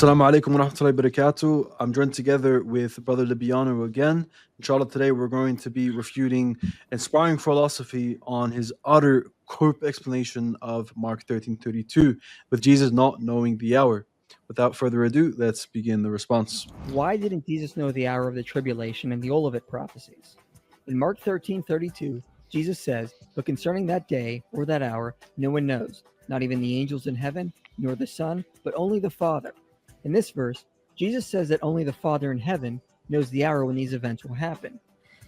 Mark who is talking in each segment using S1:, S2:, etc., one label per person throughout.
S1: Assalamu alaikum wa rahmatullahi wa barakatuh. I'm joined together with Brother Libiano again. Inshallah, today we're going to be refuting inspiring philosophy on his utter corp explanation of Mark 13:32, with Jesus not knowing the hour. Without further ado, let's begin the response.
S2: Why didn't Jesus know the hour of the tribulation and the Olivet prophecies? In Mark 13:32, Jesus says, "But concerning that day or that hour, no one knows, not even the angels in heaven, nor the Son, but only the Father." In this verse, Jesus says that only the Father in heaven knows the hour when these events will happen.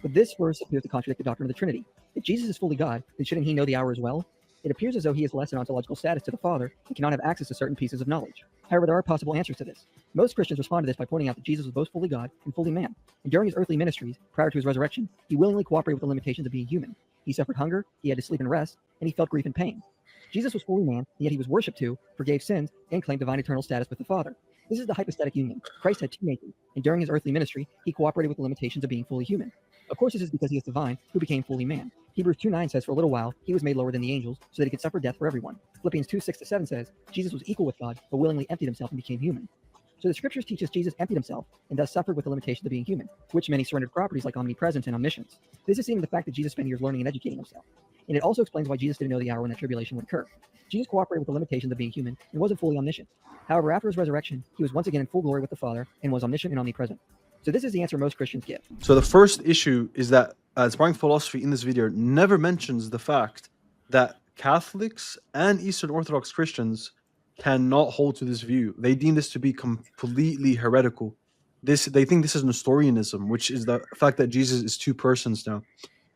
S2: But this verse appears to contradict the doctrine of the Trinity. If Jesus is fully God, then shouldn't he know the hour as well? It appears as though he is less in ontological status to the Father and cannot have access to certain pieces of knowledge. However, there are possible answers to this. Most Christians respond to this by pointing out that Jesus was both fully God and fully man. And during his earthly ministries, prior to his resurrection, he willingly cooperated with the limitations of being human. He suffered hunger, he had to sleep and rest, and he felt grief and pain. Jesus was fully man, and yet he was worshipped too, forgave sins, and claimed divine eternal status with the Father. This is the hypostatic union. Christ had two natures, and during his earthly ministry, he cooperated with the limitations of being fully human. Of course, this is because he is divine, who became fully man. Hebrews 2:9 says, "For a little while, he was made lower than the angels, so that he could suffer death for everyone." Philippians 2:6-7 says, "Jesus was equal with God, but willingly emptied himself and became human." So the scriptures teach us Jesus emptied himself and thus suffered with the limitations of being human, which many surrendered properties like omnipresence and omniscience. This is seen in the fact that Jesus spent years learning and educating himself. And it also explains why Jesus didn't know the hour when that tribulation would occur. Jesus cooperated with the limitations of being human and wasn't fully omniscient. However, after his resurrection, he was once again in full glory with the Father and was omniscient and omnipresent. So this is the answer most Christians give.
S1: So the first issue is that inspiring philosophy in this video never mentions the fact that Catholics and Eastern Orthodox Christians cannot hold to this view. They deem this to be completely heretical. They think this is Nestorianism, which is the fact that Jesus is two persons now.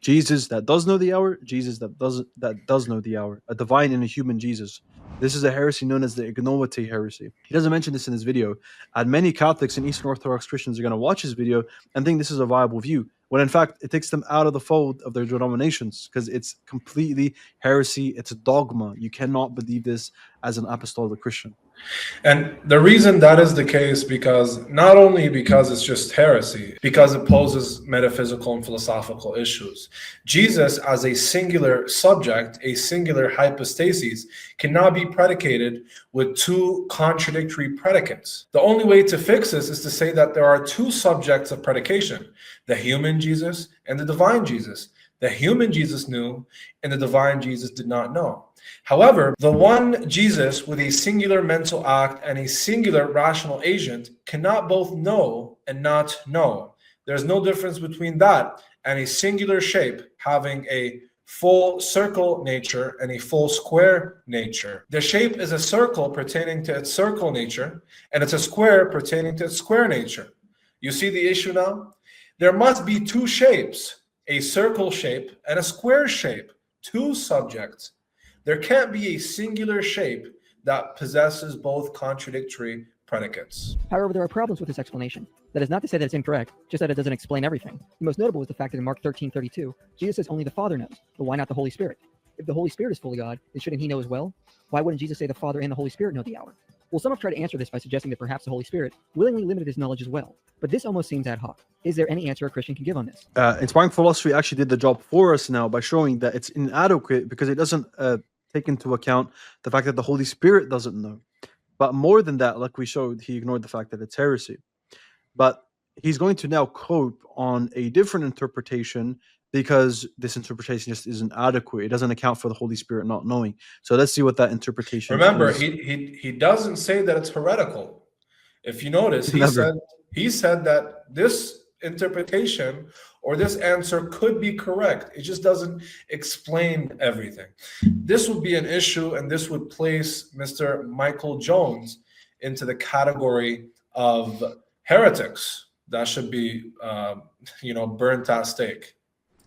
S1: Jesus that does know the hour, Jesus that does know the hour, a divine and a human Jesus. This is a heresy known as the Ignomite heresy. He doesn't mention this in his video, and many Catholics and Eastern Orthodox Christians are going to watch his video and think this is a viable view, when in fact it takes them out of the fold of their denominations, because it's completely heresy, it's a dogma. You cannot believe this as an apostolic Christian.
S3: And the reason that is the case, because not only because it's just heresy, because it poses metaphysical and philosophical issues. Jesus as a singular subject, a singular hypostasis, cannot be predicated with two contradictory predicates. The only way to fix this is to say that there are two subjects of predication, the human Jesus and the divine Jesus. The human Jesus knew and the divine Jesus did not know. However, the one Jesus with a singular mental act and a singular rational agent cannot both know and not know. There's no difference between that and a singular shape having a full circle nature and a full square nature. The shape is a circle pertaining to its circle nature, and it's a square pertaining to its square nature. You see the issue now? There must be two shapes, a circle shape and a square shape, two subjects. There can't be a singular shape that possesses both contradictory predicates.
S2: However, there are problems with this explanation. That is not to say that it's incorrect, just that it doesn't explain everything. The most notable is the fact that in Mark 13:32, Jesus says only the Father knows, but why not the Holy Spirit? If the Holy Spirit is fully God, then shouldn't he know as well? Why wouldn't Jesus say the Father and the Holy Spirit know the hour? Well, some have tried to answer this by suggesting that perhaps the Holy Spirit willingly limited his knowledge as well. But this almost seems ad hoc. Is there any answer a Christian can give on this?
S1: Inspiring philosophy actually did the job for us now by showing that it's inadequate because it doesn't take into account the fact that the Holy Spirit doesn't know. But more than that, like we showed, he ignored the fact that it's heresy. But he's going to now cope on a different interpretation because this interpretation just isn't adequate. It doesn't account for the Holy Spirit not knowing. So let's see what that interpretation
S3: Remember,
S1: is.
S3: he doesn't say that it's heretical. If you notice, he said that this interpretation or this answer could be correct. It just doesn't explain everything. This would be an issue, and this would place Mr. Michael Jones into the category of heretics that should be, burnt at stake.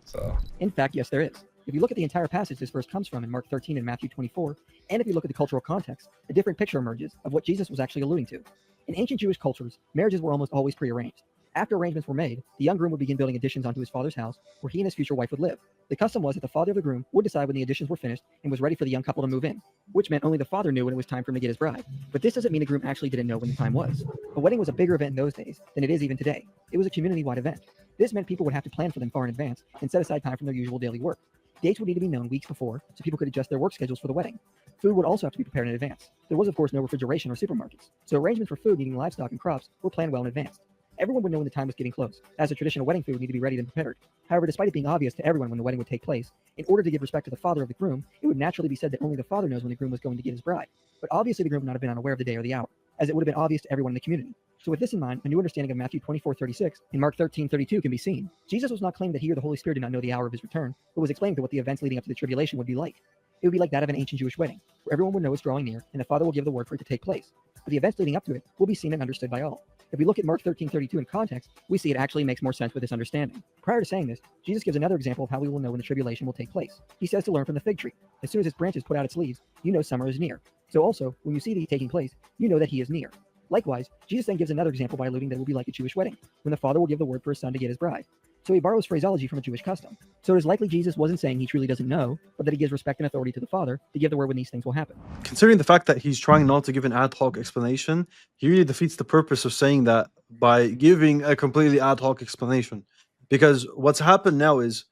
S3: So,
S2: in fact, yes, there is. If you look at the entire passage this verse comes from in Mark 13 and Matthew 24, and if you look at the cultural context, a different picture emerges of what Jesus was actually alluding to. In ancient Jewish cultures, marriages were almost always prearranged. After arrangements were made, the young groom would begin building additions onto his father's house, where he and his future wife would live. The custom was that the father of the groom would decide when the additions were finished and was ready for the young couple to move in, which meant only the father knew when it was time for him to get his bride. But this doesn't mean the groom actually didn't know when the time was. A wedding was a bigger event in those days than it is even today. It was a community-wide event. This meant people would have to plan for them far in advance and set aside time from their usual daily work. Dates would need to be known weeks before so people could adjust their work schedules for the wedding. Food would also have to be prepared in advance. There was, of course, no refrigeration or supermarkets, so arrangements for food needing livestock and crops were planned well in advance. Everyone would know when the time was getting close, as the traditional wedding food would need to be ready and prepared. However, despite it being obvious to everyone when the wedding would take place, in order to give respect to the father of the groom, it would naturally be said that only the father knows when the groom was going to get his bride. But obviously the groom would not have been unaware of the day or the hour, as it would have been obvious to everyone in the community. So with this in mind, a new understanding of Matthew 24:36 and Mark 13:32 can be seen. Jesus was not claiming that he or the Holy Spirit did not know the hour of his return, but was explaining to what the events leading up to the tribulation would be like. It would be like that of an ancient Jewish wedding, where everyone would know it's drawing near, and the Father will give the word for it to take place. But the events leading up to it will be seen and understood by all. If we look at Mark 13:32 in context, we see it actually makes more sense with this understanding. Prior to saying this, Jesus gives another example of how we will know when the tribulation will take place. He says to learn from the fig tree. As soon as its branches put out its leaves, you know summer is near. So also, when you see these taking place, you know that he is near. Likewise, Jesus then gives another example by alluding that it will be like a Jewish wedding, when the father will give the word for his son to get his bride. So he borrows phraseology from a Jewish custom. So it is likely Jesus wasn't saying he truly doesn't know, but that he gives respect and authority to the Father to give the word when these things will happen.
S1: Considering the fact that he's trying not to give an ad hoc explanation, he really defeats the purpose of saying that by giving a completely ad hoc explanation. Because what's happened now is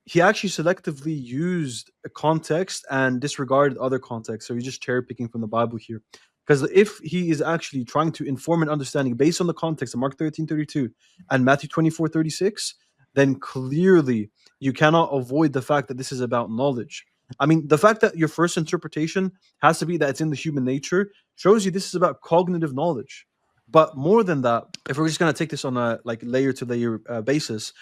S1: he actually selectively used a context and disregarded other contexts. So he's just cherry picking from the Bible here. Because if he is actually trying to inform an understanding based on the context of Mark 13:32 and Matthew 24:36, then clearly you cannot avoid the fact that this is about knowledge. I mean, the fact that your first interpretation has to be that it's in the human nature shows you this is about cognitive knowledge. But more than that, if we're just going to take this on a layer to layer basis,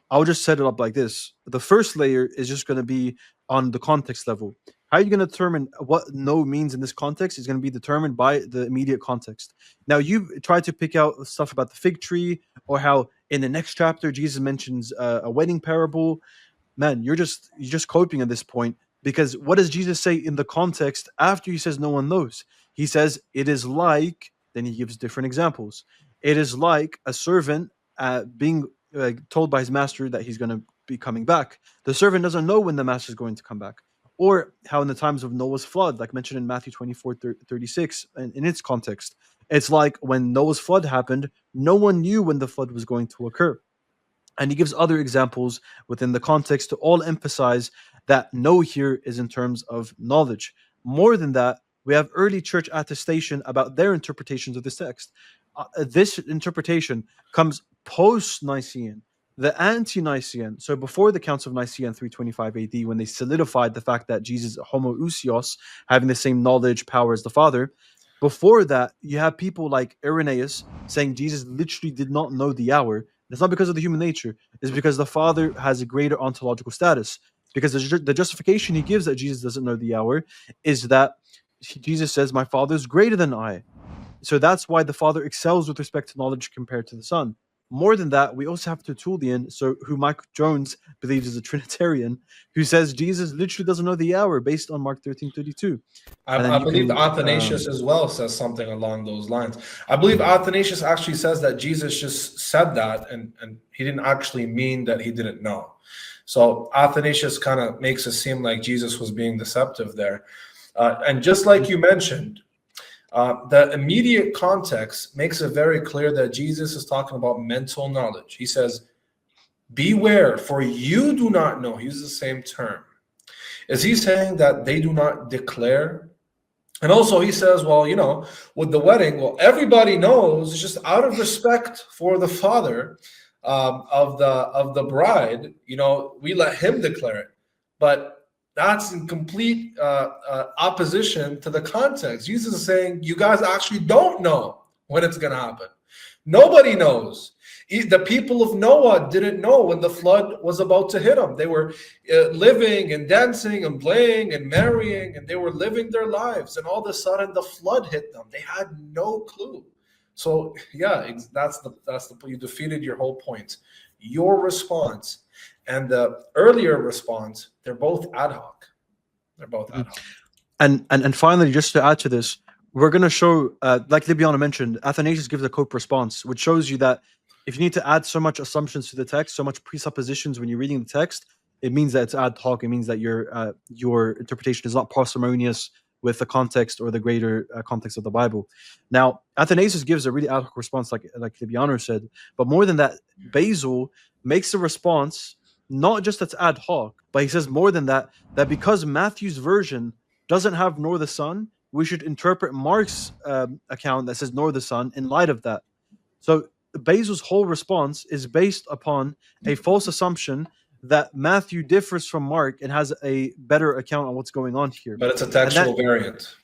S1: I'll just set it up like this. The first layer is just going to be on the context level. How are you going to determine what no means in this context is going to be determined by the immediate context. Now, you've tried to pick out stuff about the fig tree or how in the next chapter Jesus mentions a wedding parable. Man, you're just coping at this point, because what does Jesus say in the context after he says no one knows? He says it is like, then he gives different examples. It is like a servant being told by his master that he's going to be coming back. The servant doesn't know when the master is going to come back. Or how in the times of Noah's flood, like mentioned in Matthew 24:36, in its context, it's like when Noah's flood happened, no one knew when the flood was going to occur. And he gives other examples within the context to all emphasize that know here is in terms of knowledge. More than that, we have early church attestation about their interpretations of this text. This interpretation comes post-Nicene. The ante-Nicene, so before the Council of Nicaea in 325 AD, when they solidified the fact that Jesus is homoousios, having the same knowledge, power as the Father, before that, you have people like Irenaeus saying Jesus literally did not know the hour. It's not because of the human nature. It's because the Father has a greater ontological status. Because the justification he gives that Jesus doesn't know the hour is that Jesus says, my Father is greater than I. So that's why the Father excels with respect to knowledge compared to the Son. More than that, we also have Tertullian, who Mike Jones believes is a Trinitarian, who says Jesus literally doesn't know the hour based on Mark 13:32.
S3: I believe Athanasius as well says something along those lines. I believe Athanasius actually says that Jesus just said that and he didn't actually mean that he didn't know. So Athanasius kind of makes it seem like Jesus was being deceptive there. And just like you mentioned, the immediate context makes it very clear that Jesus is talking about mental knowledge. He says, beware, for you do not know. He uses the same term. Is he saying that they do not declare? And also he says, well, with the wedding, well, everybody knows, it's just out of respect for the father of the bride, we let him declare it. But that's in complete opposition to the context. Jesus is saying, you guys actually don't know when it's going to happen. Nobody knows. The people of Noah didn't know when the flood was about to hit them. They were living and dancing and playing and marrying, and they were living their lives. And all of a sudden, the flood hit them. They had no clue. So, yeah, that's the you defeated your whole point. Your response and the earlier response, they're both ad hoc. They're both ad hoc.
S1: And finally, just to add to this, we're going to show, like Libiana mentioned, Athanasius gives a cope response, which shows you that if you need to add so much assumptions to the text, so much presuppositions when you're reading the text, it means that it's ad hoc. It means that your interpretation is not parsimonious with the context or the greater context of the Bible. Now, Athanasius gives a really ad hoc response, like Libiano said, but more than that, Basil makes a response not just that's ad hoc, but he says more than that, that because Matthew's version doesn't have nor the sun, we should interpret Mark's account that says nor the sun in light of that. So Basil's whole response is based upon a false assumption that Matthew differs from Mark and has a better account on what's going on here.
S3: But it's a textual variant.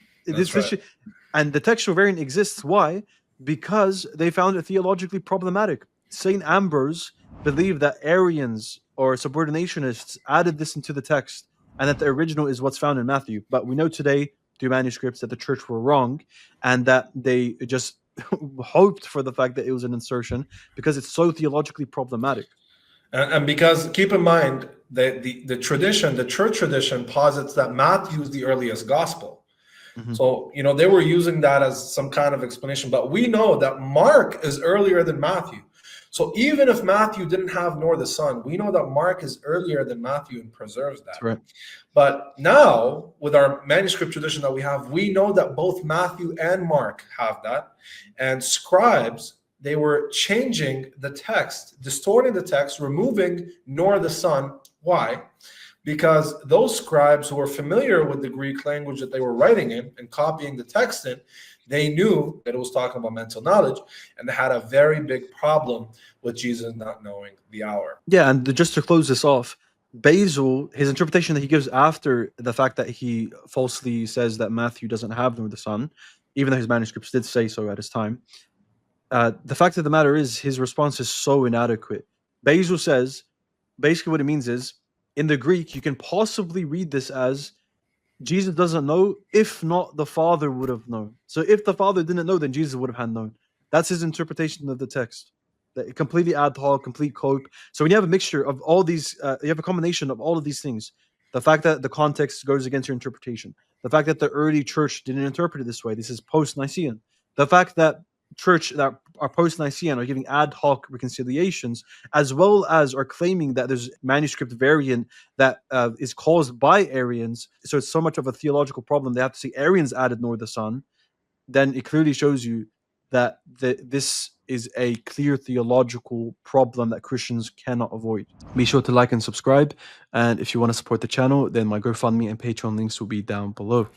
S1: And the textual variant exists. Why? Because they found it theologically problematic. St. Ambrose believed that Arians or subordinationists added this into the text and that the original is what's found in Matthew. But we know today through manuscripts that the church were wrong and that they just hoped for the fact that it was an insertion because it's so theologically problematic.
S3: And because, keep in mind, the tradition, the church tradition posits that Matthew is the earliest gospel. Mm-hmm. So, they were using that as some kind of explanation. But we know that Mark is earlier than Matthew. So even if Matthew didn't have nor the sun, we know that Mark is earlier than Matthew and preserves that.
S1: That's right.
S3: But now, with our manuscript tradition that we have, we know that both Matthew and Mark have that. And scribes, they were changing the text, distorting the text, removing nor the sun. Why? Because those scribes who were familiar with the Greek language that they were writing in and copying the text in, they knew that it was talking about mental knowledge, and they had a very big problem with Jesus not knowing the hour.
S1: Yeah, and just to close this off, Basil, his interpretation that he gives after the fact that he falsely says that Matthew doesn't have nor the sun, even though his manuscripts did say so at his time, the fact of the matter is his response is so inadequate. Basil says, basically what it means is, in the Greek, you can possibly read this as Jesus doesn't know, if not the Father would have known. So if the Father didn't know, then Jesus would have had known. That's his interpretation of the text. That completely ad hoc, complete cope. So when you have a mixture of all these, you have a combination of all of these things. The fact that the context goes against your interpretation. The fact that the early church didn't interpret it this way. This is post-Nicene. The fact that church that are post-Nicene are giving ad hoc reconciliations, as well as are claiming that there's manuscript variant that is caused by Arians. So it's so much of a theological problem. They have to say Arians added nor the sun. Then it clearly shows you that this is a clear theological problem that Christians cannot avoid. Be sure to like and subscribe. And if you want to support the channel, then my GoFundMe and Patreon links will be down below.